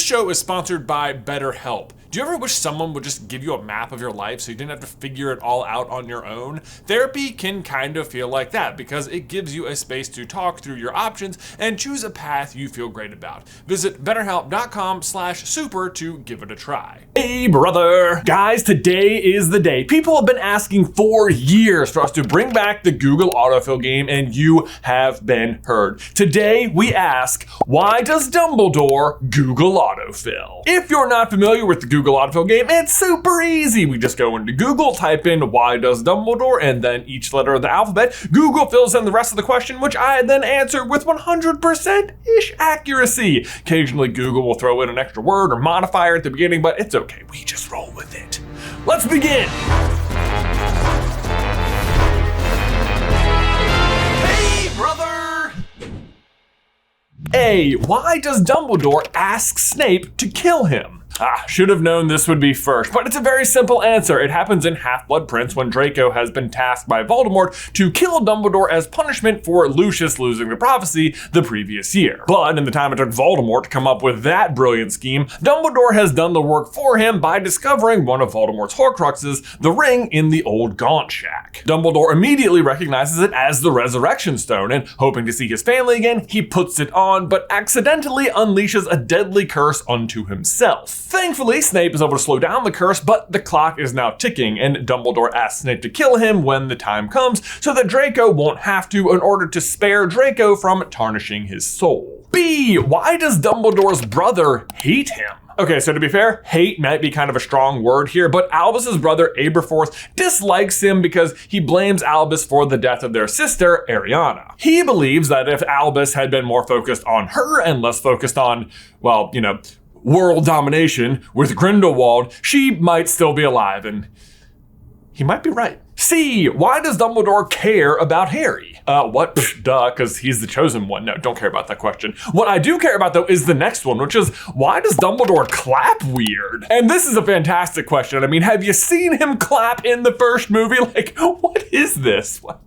This show is sponsored by BetterHelp. Do you ever wish someone would just give you a map of your life so you didn't have to figure it all out on your own? Therapy can kind of feel like that because it gives you a space to talk through your options and choose a path you feel great about. Visit betterhelp.com/super to give it a try. Hey brother! Guys, today is the day. People have been asking for years for us to bring back the Google Autofill game, and you have been heard. Today we ask, why does Dumbledore Google Autofill? If you're not familiar with the Google Autofill game, it's super easy. We just go into Google, type in why does Dumbledore, and then each letter of the alphabet. Google fills in the rest of the question, which I then answer with 100%-ish accuracy. Occasionally Google will throw in an extra word or modifier at the beginning, but it's okay. We just roll with it. Let's begin. Hey, brother! A, why does Dumbledore ask Snape to kill him? Should have known this would be first, but it's a very simple answer. It happens in Half-Blood Prince when Draco has been tasked by Voldemort to kill Dumbledore as punishment for Lucius losing the prophecy the previous year. But in the time it took Voldemort to come up with that brilliant scheme, Dumbledore has done the work for him by discovering one of Voldemort's Horcruxes, the ring in the old Gaunt Shack. Dumbledore immediately recognizes it as the Resurrection Stone, and hoping to see his family again, he puts it on, but accidentally unleashes a deadly curse unto himself. Thankfully, Snape is able to slow down the curse, but the clock is now ticking, and Dumbledore asks Snape to kill him when the time comes so that Draco won't have to, in order to spare Draco from tarnishing his soul. B, why does Dumbledore's brother hate him? Okay, so to be fair, hate might be kind of a strong word here, but Albus's brother Aberforth dislikes him because he blames Albus for the death of their sister, Ariana. He believes that if Albus had been more focused on her and less focused on, well, world domination with Grindelwald, she might still be alive, and he might be right. C, why does Dumbledore care about Harry? What? Duh, because he's the chosen one. No, don't care about that question. What I do care about, though, is the next one, which is, why does Dumbledore clap weird? And this is a fantastic question. I mean, have you seen him clap in the first movie? Like, what is this? What?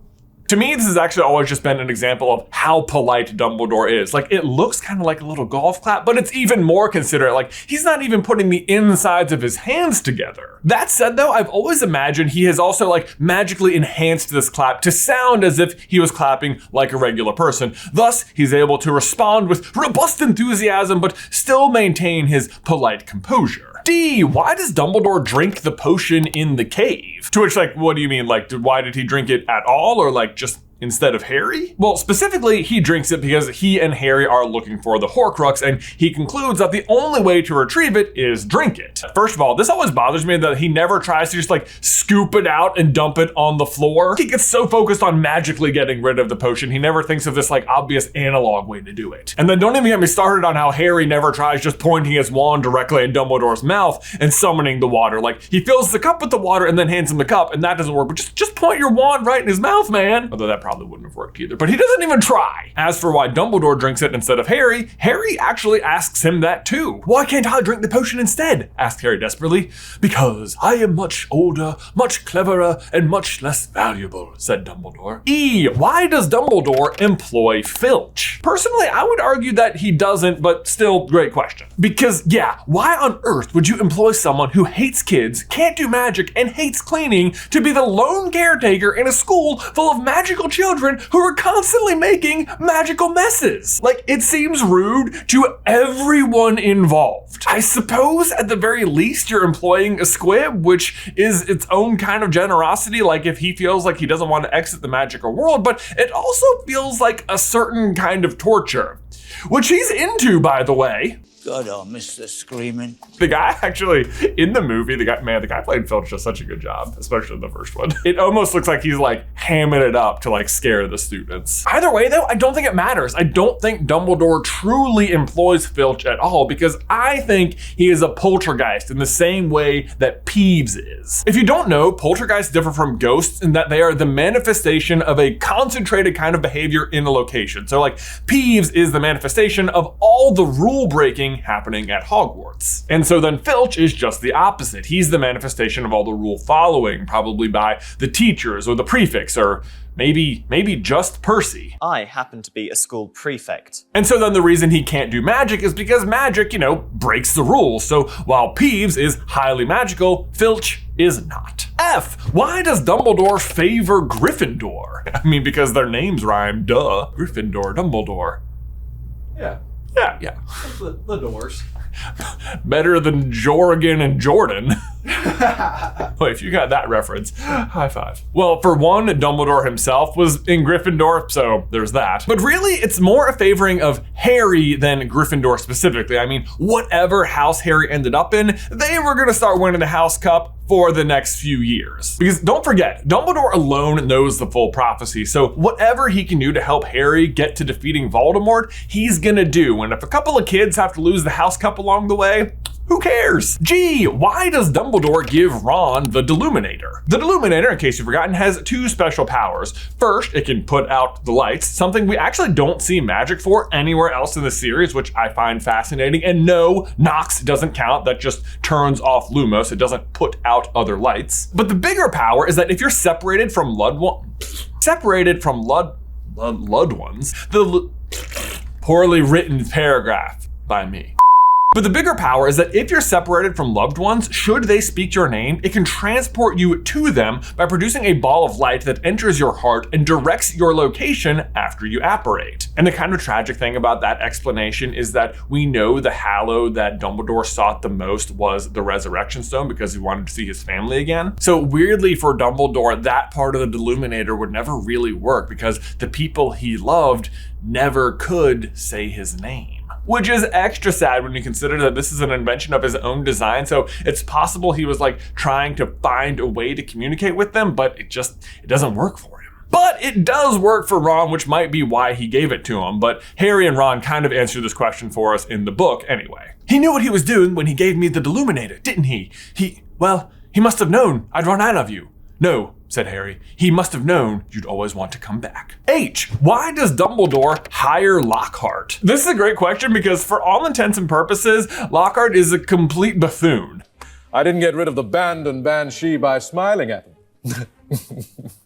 To me, this has actually always just been an example of how polite Dumbledore is. Like, it looks kind of like a little golf clap, but it's even more considerate. Like, he's not even putting the insides of his hands together. That said, though, I've always imagined he has also, magically enhanced this clap to sound as if he was clapping like a regular person. Thus, he's able to respond with robust enthusiasm, but still maintain his polite composure. D, why does Dumbledore drink the potion in the cave? To which, what do you mean? Why did he drink it at all? Or, just instead of Harry? Well, specifically, he drinks it because he and Harry are looking for the Horcrux, and he concludes that the only way to retrieve it is drink it. First of all, this always bothers me that he never tries to just scoop it out and dump it on the floor. He gets so focused on magically getting rid of the potion, he never thinks of this obvious analog way to do it. And then don't even get me started on how Harry never tries just pointing his wand directly in Dumbledore's mouth and summoning the water. He fills the cup with the water and then hands him the cup, and that doesn't work, but just point your wand right in his mouth, man. Although that probably wouldn't have worked either, but he doesn't even try. As for why Dumbledore drinks it instead of Harry, Harry actually asks him that too. Why can't I drink the potion instead? Asked Harry desperately. Because I am much older, much cleverer, and much less valuable, said Dumbledore. E, why does Dumbledore employ Filch? Personally, I would argue that he doesn't, but still, great question. Because yeah, why on earth would you employ someone who hates kids, can't do magic, and hates cleaning to be the lone caretaker in a school full of magical children who are constantly making magical messes? It seems rude to everyone involved. I suppose at the very least you're employing a squib, which is its own kind of generosity, if he feels like he doesn't want to exit the magical world, but it also feels like a certain kind of torture, which he's into, by the way. God, I'll miss the screaming. The guy actually, in the movie, the guy played Filch does such a good job, especially in the first one. It almost looks like he's hamming it up to scare the students. Either way though, I don't think it matters. I don't think Dumbledore truly employs Filch at all, because I think he is a poltergeist in the same way that Peeves is. If you don't know, poltergeists differ from ghosts in that they are the manifestation of a concentrated kind of behavior in a location. So Peeves is the manifestation of all the rule breaking thing happening at Hogwarts. And so then Filch is just the opposite. He's the manifestation of all the rule following, probably by the teachers or the prefects, or maybe just Percy. I happen to be a school prefect. And so then the reason he can't do magic is because magic, breaks the rules. So while Peeves is highly magical, Filch is not. F, why does Dumbledore favor Gryffindor? I mean, because their names rhyme, duh. Gryffindor, Dumbledore. Yeah. Yeah. The doors. Better than Jorgen and Jordan. Well, if you got that reference, high five. Well, for one, Dumbledore himself was in Gryffindor, so there's that. But really, it's more a favoring of Harry than Gryffindor specifically. I mean, whatever house Harry ended up in, they were gonna start winning the House Cup for the next few years. Because don't forget, Dumbledore alone knows the full prophecy, so whatever he can do to help Harry get to defeating Voldemort, he's gonna do. And if a couple of kids have to lose the House Cup along the way, who cares? G, why does Dumbledore give Ron the Deluminator? The Deluminator, in case you've forgotten, has two special powers. First, it can put out the lights, something we actually don't see magic for anywhere else in the series, which I find fascinating. And no, Nox doesn't count, that just turns off Lumos, it doesn't put out other lights. But the bigger power is that if you're separated from Lud ones, the poorly written paragraph by me. But the bigger power is that if you're separated from loved ones, should they speak your name, it can transport you to them by producing a ball of light that enters your heart and directs your location after you apparate. And the kind of tragic thing about that explanation is that we know the Hallow that Dumbledore sought the most was the Resurrection Stone because he wanted to see his family again. So weirdly for Dumbledore, that part of the Deluminator would never really work because the people he loved never could say his name. Which is extra sad when you consider that this is an invention of his own design, so it's possible he was trying to find a way to communicate with them, but it doesn't work for him. But it does work for Ron, which might be why he gave it to him, but Harry and Ron kind of answered this question for us in the book anyway. He knew what he was doing when he gave me the Deluminator, didn't he? He must have known I'd run out of you. No, said Harry. He must have known you'd always want to come back. H, why does Dumbledore hire Lockhart? This is a great question because for all intents and purposes, Lockhart is a complete buffoon. I didn't get rid of the band and banshee by smiling at him.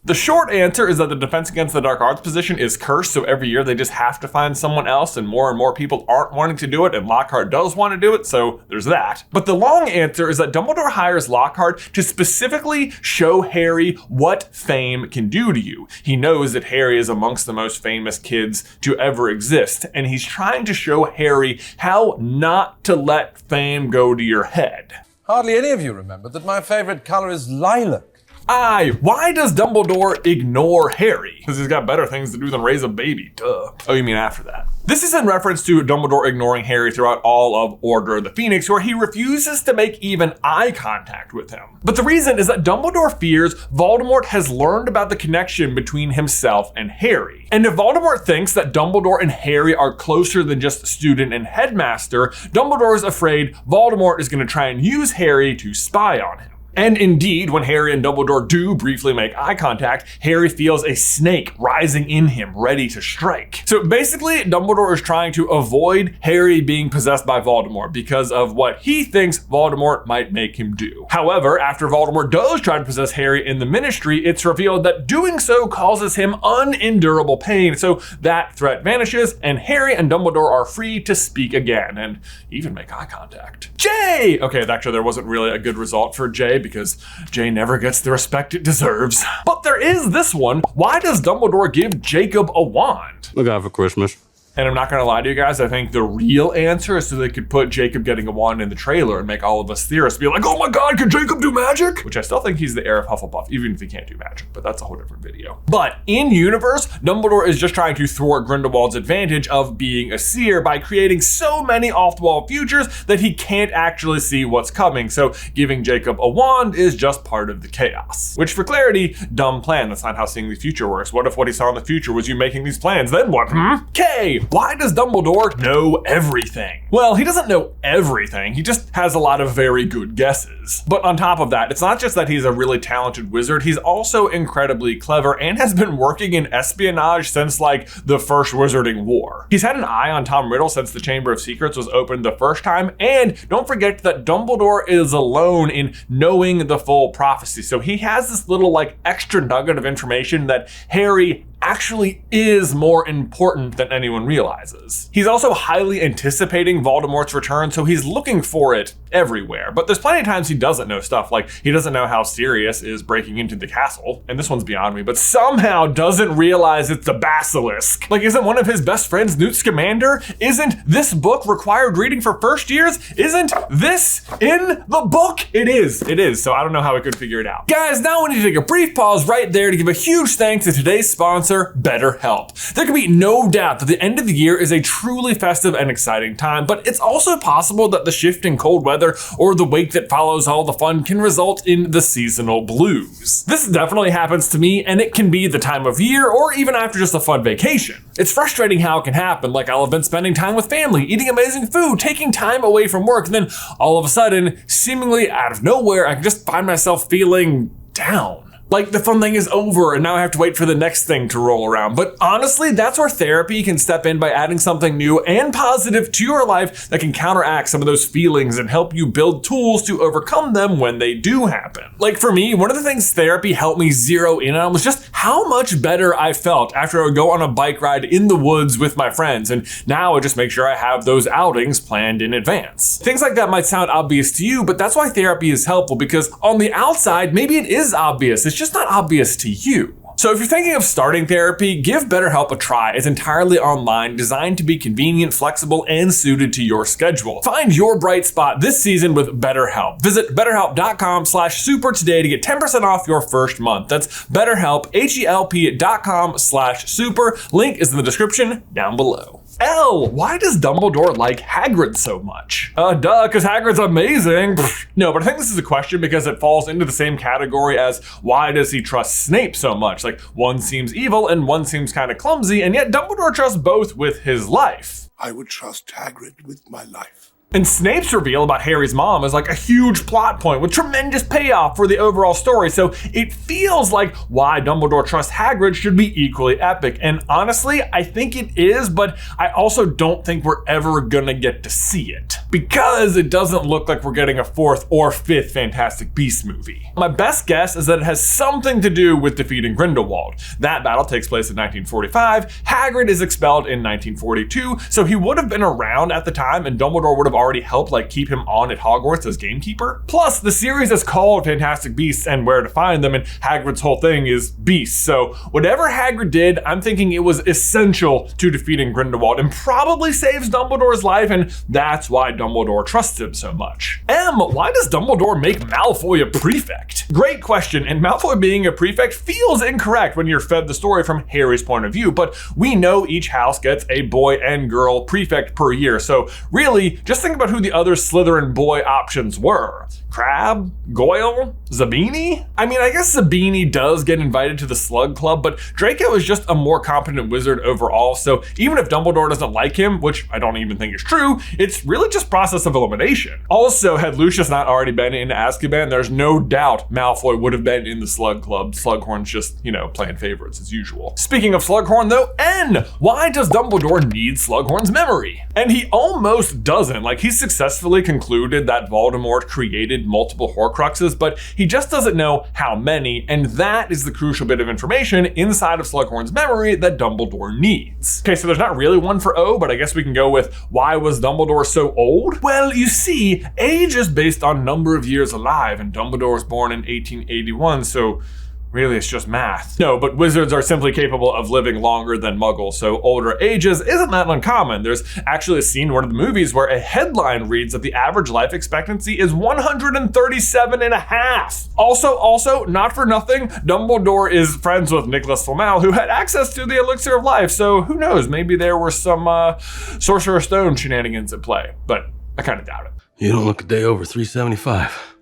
The short answer is that the Defense Against the Dark Arts position is cursed, so every year they just have to find someone else and more people aren't wanting to do it, and Lockhart does want to do it, so there's that. But the long answer is that Dumbledore hires Lockhart to specifically show Harry what fame can do to you. He knows that Harry is amongst the most famous kids to ever exist, and he's trying to show Harry how not to let fame go to your head. Hardly any of you remember that my favorite color is lilac. I, why does Dumbledore ignore Harry? Because he's got better things to do than raise a baby, duh. Oh, you mean after that? This is in reference to Dumbledore ignoring Harry throughout all of Order of the Phoenix, where he refuses to make even eye contact with him. But the reason is that Dumbledore fears Voldemort has learned about the connection between himself and Harry. And if Voldemort thinks that Dumbledore and Harry are closer than just student and headmaster, Dumbledore is afraid Voldemort is going to try and use Harry to spy on him. And indeed, when Harry and Dumbledore do briefly make eye contact, Harry feels a snake rising in him, ready to strike. So basically, Dumbledore is trying to avoid Harry being possessed by Voldemort because of what he thinks Voldemort might make him do. However, after Voldemort does try to possess Harry in the Ministry, it's revealed that doing so causes him unendurable pain, so that threat vanishes, and Harry and Dumbledore are free to speak again, and even make eye contact. J! Okay, actually there wasn't really a good result for J, because Jay never gets the respect it deserves. But there is this one. Why does Dumbledore give Jacob a wand? Look out for Christmas. And I'm not gonna lie to you guys, I think the real answer is so they could put Jacob getting a wand in the trailer and make all of us theorists be like, oh my god, can Jacob do magic? Which I still think he's the heir of Hufflepuff, even if he can't do magic, but that's a whole different video. But in universe, Dumbledore is just trying to thwart Grindelwald's advantage of being a seer by creating so many off-the-wall futures that he can't actually see what's coming. So giving Jacob a wand is just part of the chaos. Which for clarity, dumb plan. That's not how seeing the future works. What if what he saw in the future was you making these plans? Then what? K, why does Dumbledore know everything? Well, he doesn't know everything, he just has a lot of very good guesses. But on top of that, it's not just that he's a really talented wizard, he's also incredibly clever and has been working in espionage since like the first Wizarding War. He's had an eye on Tom Riddle since the Chamber of Secrets was opened the first time, and don't forget that Dumbledore is alone in knowing the full prophecy, so he has this little like extra nugget of information that Harry actually is more important than anyone realizes. He's also highly anticipating Voldemort's return, so he's looking for it everywhere. But there's plenty of times he doesn't know stuff, like he doesn't know how Sirius is breaking into the castle, and this one's beyond me, but somehow doesn't realize it's the basilisk. Like, isn't one of his best friends Newt Scamander? Isn't this book required reading for first years? Isn't this in the book? It is, so I don't know how we could figure it out. Guys, now we need to take a brief pause right there to give a huge thanks to today's sponsor, BetterHelp. There can be no doubt that the end of the year is a truly festive and exciting time, but it's also possible that the shift in cold weather or the wake that follows all the fun can result in the seasonal blues. This definitely happens to me, and it can be the time of year or even after just a fun vacation. It's frustrating how it can happen, like I'll have been spending time with family, eating amazing food, taking time away from work, and then all of a sudden, seemingly out of nowhere, I can just find myself feeling down. Like the fun thing is over and now I have to wait for the next thing to roll around. But honestly, that's where therapy can step in by adding something new and positive to your life that can counteract some of those feelings and help you build tools to overcome them when they do happen. Like for me, one of the things therapy helped me zero in on was just how much better I felt after I would go on a bike ride in the woods with my friends. And now I just make sure I have those outings planned in advance. Things like that might sound obvious to you, but that's why therapy is helpful, because on the outside, maybe it is obvious. It's just not obvious to you. So if you're thinking of starting therapy, give BetterHelp a try. It's entirely online, designed to be convenient, flexible, and suited to your schedule. Find your bright spot this season with BetterHelp. Visit betterhelp.com/super today to get 10% off your first month. That's BetterHelp, HELP.com/super. Link is in the description down below. L, why does Dumbledore like Hagrid so much? Duh, because Hagrid's amazing. No, but I think this is a question because it falls into the same category as why does he trust Snape so much? Like, one seems evil and one seems kind of clumsy, and yet Dumbledore trusts both with his life. I would trust Hagrid with my life. And Snape's reveal about Harry's mom is like a huge plot point with tremendous payoff for the overall story, so it feels like why Dumbledore trusts Hagrid should be equally epic. And honestly, I think it is, but I also don't think we're ever gonna get to see it, because it doesn't look like we're getting a 4th or 5th Fantastic Beasts movie. My best guess is that it has something to do with defeating Grindelwald. That battle takes place in 1945, Hagrid is expelled in 1942, so he would have been around at the time and Dumbledore would have already helped like keep him on at Hogwarts as gamekeeper. Plus, the series is called Fantastic Beasts and Where to Find Them, and Hagrid's whole thing is beasts. So whatever Hagrid did, I'm thinking it was essential to defeating Grindelwald and probably saves Dumbledore's life, and that's why Dumbledore trusts him so much. M, why does Dumbledore make Malfoy a prefect? Great question, and Malfoy being a prefect feels incorrect when you're fed the story from Harry's point of view, but we know each house gets a boy and girl prefect per year, so really, just think about who the other Slytherin boy options were. Crabbe? Goyle? Zabini? I mean, I guess Zabini does get invited to the Slug Club, but Draco is just a more competent wizard overall, so even if Dumbledore doesn't like him, which I don't even think is true, it's really just process of elimination. Also, had Lucius not already been in Azkaban, there's no doubt Malfoy would have been in the Slug Club. Slughorns just, playing favorites as usual. Speaking of Slughorn though, N, why does Dumbledore need Slughorn's memory? And he almost doesn't. Like, he successfully concluded that Voldemort created multiple Horcruxes, but he just doesn't know how many, and that is the crucial bit of information inside of Slughorn's memory that Dumbledore needs. Okay, so there's not really one for O, but I guess we can go with why was Dumbledore so old? Well, you see, age is based on number of years alive, and Dumbledore was born in 1881, so really, it's just math. No, but wizards are simply capable of living longer than muggles, so older ages isn't that uncommon. There's actually a scene in one of the movies where a headline reads that the average life expectancy is 137 and a half. Also, not for nothing, Dumbledore is friends with Nicholas Flamel, who had access to the elixir of life, so who knows, maybe there were some Sorcerer's Stone shenanigans at play, but I kind of doubt it. You don't look a day over 375.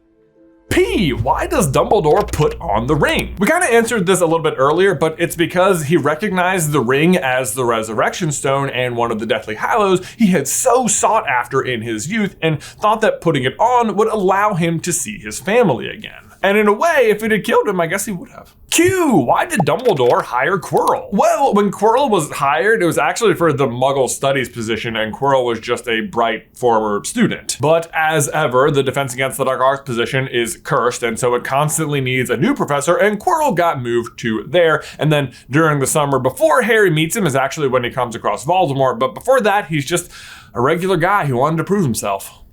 P, why does Dumbledore put on the ring? We kind of answered this a little bit earlier, but it's because he recognized the ring as the Resurrection Stone and one of the Deathly Hallows he had so sought after in his youth, and thought that putting it on would allow him to see his family again. And in a way, if it had killed him, I guess he would have. Q, why did Dumbledore hire Quirrell? Well, when Quirrell was hired, it was actually for the Muggle Studies position, and Quirrell was just a bright former student. But as ever, the Defense Against the Dark Arts position is cursed, and so it constantly needs a new professor, and Quirrell got moved to there. And then during the summer before Harry meets him is actually when he comes across Voldemort, but before that, he's just a regular guy who wanted to prove himself.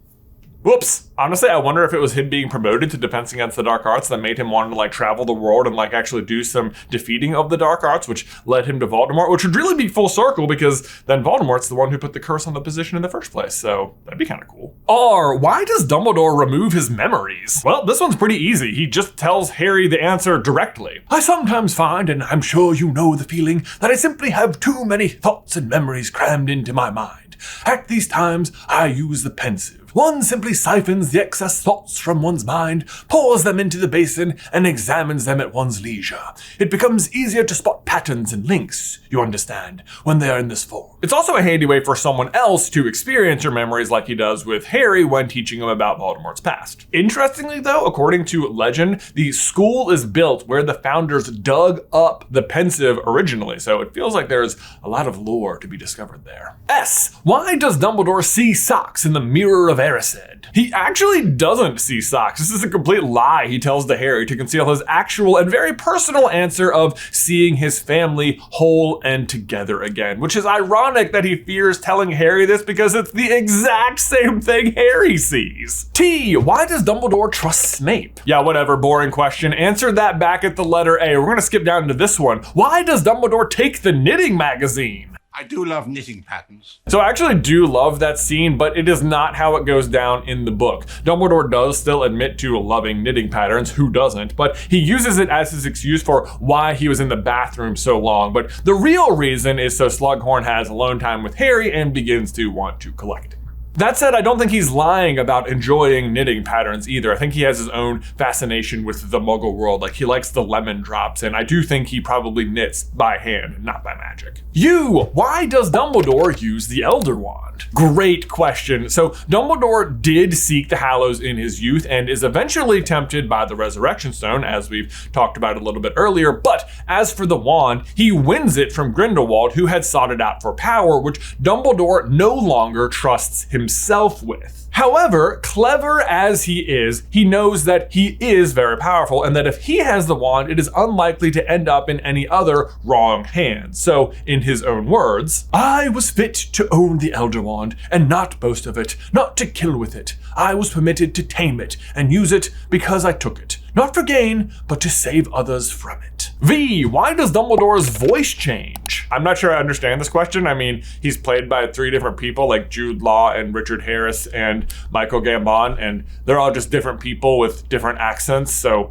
Whoops. Honestly, I wonder if it was him being promoted to Defense Against the Dark Arts that made him want to like travel the world and like actually do some defeating of the Dark Arts, which led him to Voldemort, which would really be full circle because then Voldemort's the one who put the curse on the position in the first place. So that'd be kind of cool. R, why does Dumbledore remove his memories? Well, this one's pretty easy. He just tells Harry the answer directly. I sometimes find, and I'm sure you know the feeling, that I simply have too many thoughts and memories crammed into my mind. At these times, I use the pensive. One simply siphons the excess thoughts from one's mind, pours them into the basin, and examines them at one's leisure. It becomes easier to spot patterns and links, you understand, when they are in this form. It's also a handy way for someone else to experience your memories like he does with Harry when teaching him about Voldemort's past. Interestingly though, according to legend, the school is built where the founders dug up the pensive originally, so it feels like there's a lot of lore to be discovered there. S, why does Dumbledore see socks in the mirror of Erised? He actually doesn't see socks. This is a complete lie he tells to Harry to conceal his actual and very personal answer of seeing his family whole and together again, which is ironic that he fears telling Harry this because it's the exact same thing Harry sees. T, why does Dumbledore trust Snape? Yeah, whatever, boring question. Answer that back at the letter A. We're gonna skip down to this one. Why does Dumbledore take the knitting magazine? I do love knitting patterns. So I actually do love that scene, but it is not how it goes down in the book. Dumbledore does still admit to loving knitting patterns, who doesn't, but he uses it as his excuse for why he was in the bathroom so long. But the real reason is so Slughorn has alone time with Harry and begins to want to collect it. That said, I don't think he's lying about enjoying knitting patterns either. I think he has his own fascination with the Muggle world. Like, he likes the lemon drops, and I do think he probably knits by hand, not by magic. U, why does Dumbledore use the Elder Wand? Great question. So Dumbledore did seek the Hallows in his youth and is eventually tempted by the Resurrection Stone, as we've talked about a little bit earlier. But as for the wand, he wins it from Grindelwald, who had sought it out for power, which Dumbledore no longer trusts himself with. However, clever as he is, he knows that he is very powerful and that if he has the wand, it is unlikely to end up in any other wrong hands. So, in his own words, I was fit to own the Elder Wand and not boast of it, not to kill with it. I was permitted to tame it and use it because I took it, not for gain, but to save others from it. V, why does Dumbledore's voice change? I'm not sure I understand this question. I mean, he's played by 3 different people, like Jude Law and Richard Harris and Michael Gambon, and they're all just different people with different accents, so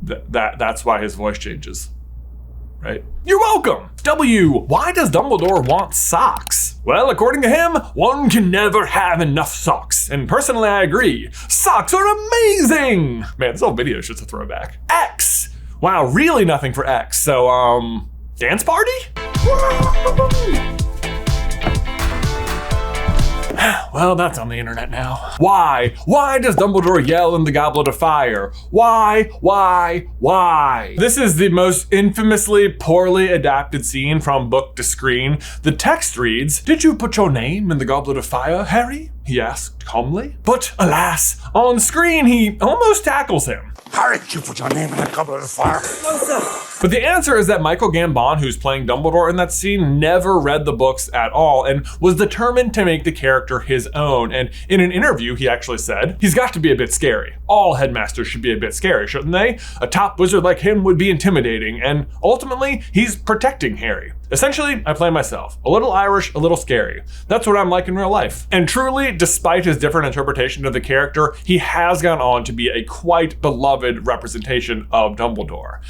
that's why his voice changes, right? You're welcome! W, why does Dumbledore want socks? Well, according to him, one can never have enough socks, and personally I agree. Socks are amazing! Man, this whole video is just a throwback. X, wow, really nothing for X, so dance party? Well, that's on the internet now. Why? Why does Dumbledore yell in the Goblet of Fire? Why? This is the most infamously poorly adapted scene from book to screen. The text reads, "Did you put your name in the Goblet of Fire, Harry?" he asked calmly. But alas, on screen he almost tackles him. Harry, did you put your name in the Goblet of Fire? No, sir. But the answer is that Michael Gambon, who's playing Dumbledore in that scene, never read the books at all and was determined to make the character his own. And in an interview, he actually said, he's got to be a bit scary. All headmasters should be a bit scary, shouldn't they? A top wizard like him would be intimidating, and ultimately, he's protecting Harry. Essentially, I play myself. A little Irish, a little scary. That's what I'm like in real life. And truly, despite his different interpretation of the character, he has gone on to be a quite beloved representation of Dumbledore.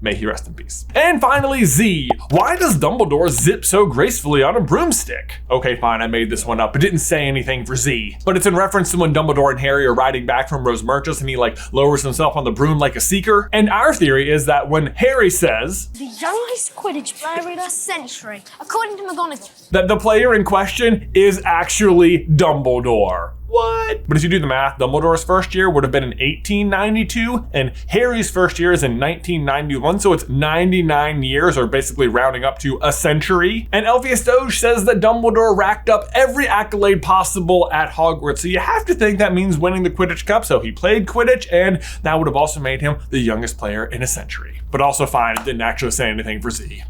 May he rest in peace. And finally, Z. Why does Dumbledore zip so gracefully on a broomstick? Okay, fine, I made this one up. It didn't say anything for Z, but it's in reference to when Dumbledore and Harry are riding back from Rosemerchus and he like lowers himself on the broom like a seeker. And our theory is that when Harry says, "The youngest Quidditch player in a century," according to McGonagall, that the player in question is actually Dumbledore. What? But if you do the math, Dumbledore's first year would have been in 1892, and Harry's first year is in 1991, so it's 99 years, or basically rounding up to a century. And Elphius Doge says that Dumbledore racked up every accolade possible at Hogwarts, so you have to think that means winning the Quidditch Cup, so he played Quidditch, and that would have also made him the youngest player in a century. But also fine, it didn't actually say anything for Z.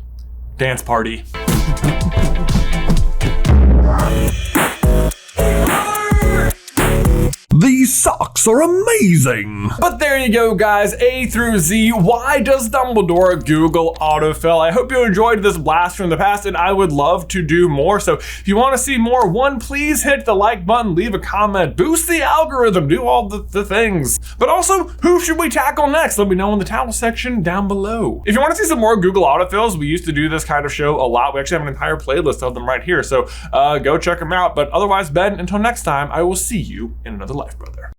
Dance party. These socks are amazing. But there you go, guys. A through Z. Why does Dumbledore Google autofill? I hope you enjoyed this blast from the past, and I would love to do more. So if you want to see more, one, please hit the like button, leave a comment, boost the algorithm, do all the things. But also, who should we tackle next? Let me know in the towel section down below. If you want to see some more Google autofills, we used to do this kind of show a lot. We actually have an entire playlist of them right here. So go check them out. But otherwise, Ben, until next time, I will see you in another life, brother.